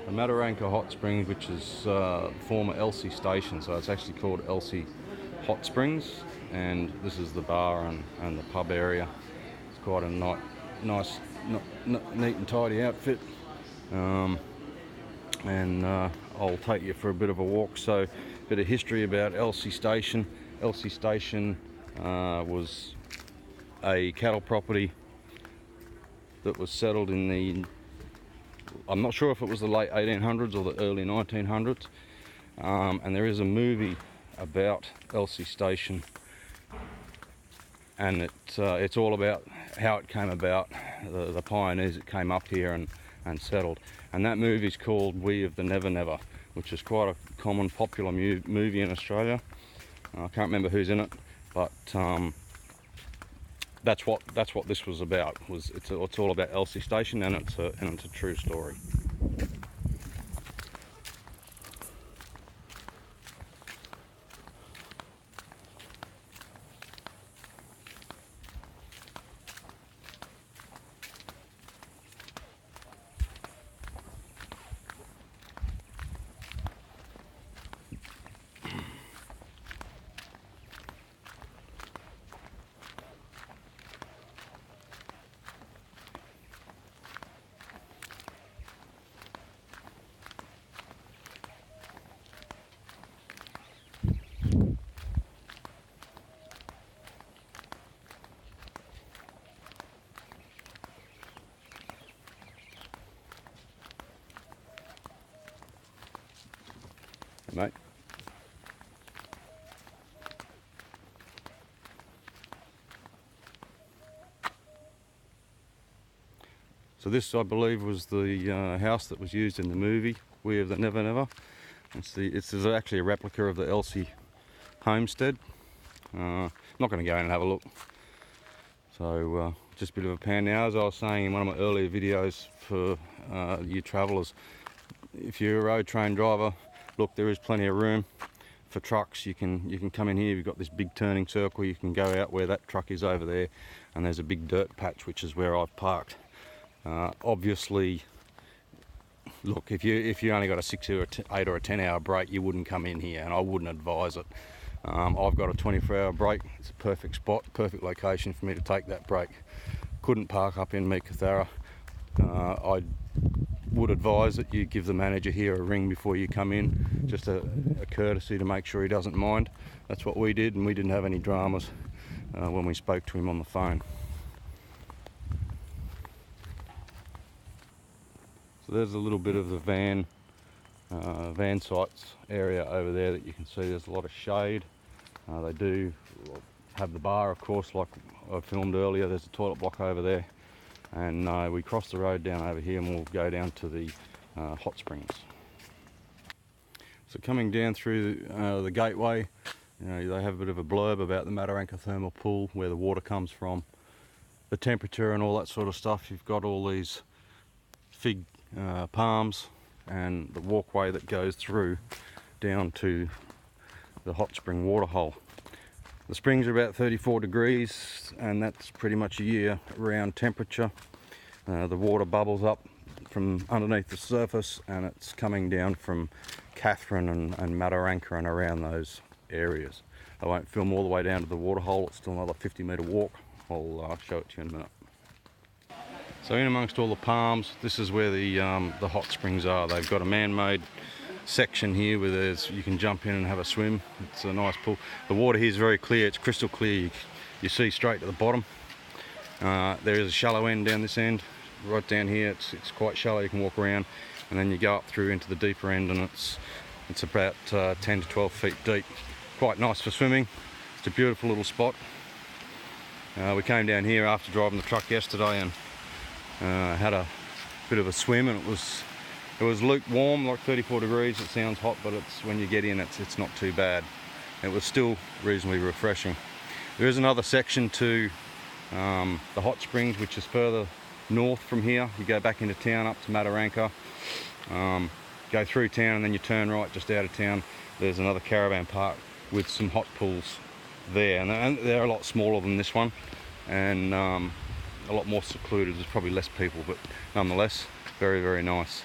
the Mataranka Hot Springs, which is former Elsey station, so it's actually called Elsey Hot Springs, and this is the bar and the pub area. It's quite a nice, neat and tidy outfit, and I'll take you for a bit of a walk. So, a bit of history about Elsey Station. Elsey Station was a cattle property that was settled in the, I'm not sure if it was the late 1800s or the early 1900s, and there is a movie about Elsey Station, and it's all about how it came about, the pioneers that came up here and settled. And that movie's called We of the Never Never, which is quite a common, popular movie in Australia. I can't remember who's in it, but that's what this was about. It's all about Elsey Station, and it's a true story. Mate. So this, I believe, was the house that was used in the movie We of the Never Never. It's actually a replica of the Elsey homestead. I'm not going to go in and have a look. So just a bit of a pan now. As I was saying in one of my earlier videos for you travellers, if you're a road train driver, look, there is plenty of room for trucks. You can come in here. You've got this big turning circle. You can go out where that truck is over there, and there's a big dirt patch, which is where I've parked. Obviously, look, if you only got a 6 or 8 or a 10 hour break, you wouldn't come in here, and I wouldn't advise it. I've got a 24-hour break. It's a perfect spot, perfect location for me to take that break. Couldn't park up in Meekatharra. I would advise that you give the manager here a ring before you come in, just a courtesy to make sure he doesn't mind. That's what we did, and we didn't have any dramas when we spoke to him on the phone. So there's a little bit of the van sites area over there that you can see. There's a lot of shade. They do have the bar, of course, like I filmed earlier. There's a toilet block over there, and we cross the road down over here and we'll go down to the hot springs. So coming down through the gateway, they have a bit of a blurb about the Mataranka thermal pool, where the water comes from, the temperature and all that sort of stuff. You've got all these fig palms and the walkway that goes through down to the hot spring waterhole. The springs are about 34 degrees, and that's pretty much a year-round temperature. The water bubbles up from underneath the surface, and it's coming down from Catherine and Mataranka and around those areas. I won't film all the way down to the waterhole. It's still another 50-metre walk. I'll show it to you in a minute. So in amongst all the palms, this is where the hot springs are. They've got a man-made section here where you can jump in and have a swim. It's a nice pool. The water here is very clear. It's crystal clear. You see straight to the bottom. There is a shallow end down this end. Right down here, it's quite shallow. You can walk around, and then you go up through into the deeper end, and it's about 10 to 12 feet deep. Quite nice for swimming. It's a beautiful little spot. We came down here after driving the truck yesterday and had a bit of a swim, and it was lukewarm, like 34 degrees. It sounds hot, but when you get in, it's not too bad. It was still reasonably refreshing. There is another section to the hot springs, which is further north from here. You go back into town up to Mataranka, go through town, and then you turn right just out of town. There's another caravan park with some hot pools there, and they're a lot smaller than this one, and a lot more secluded. There's probably less people, but nonetheless very, very nice.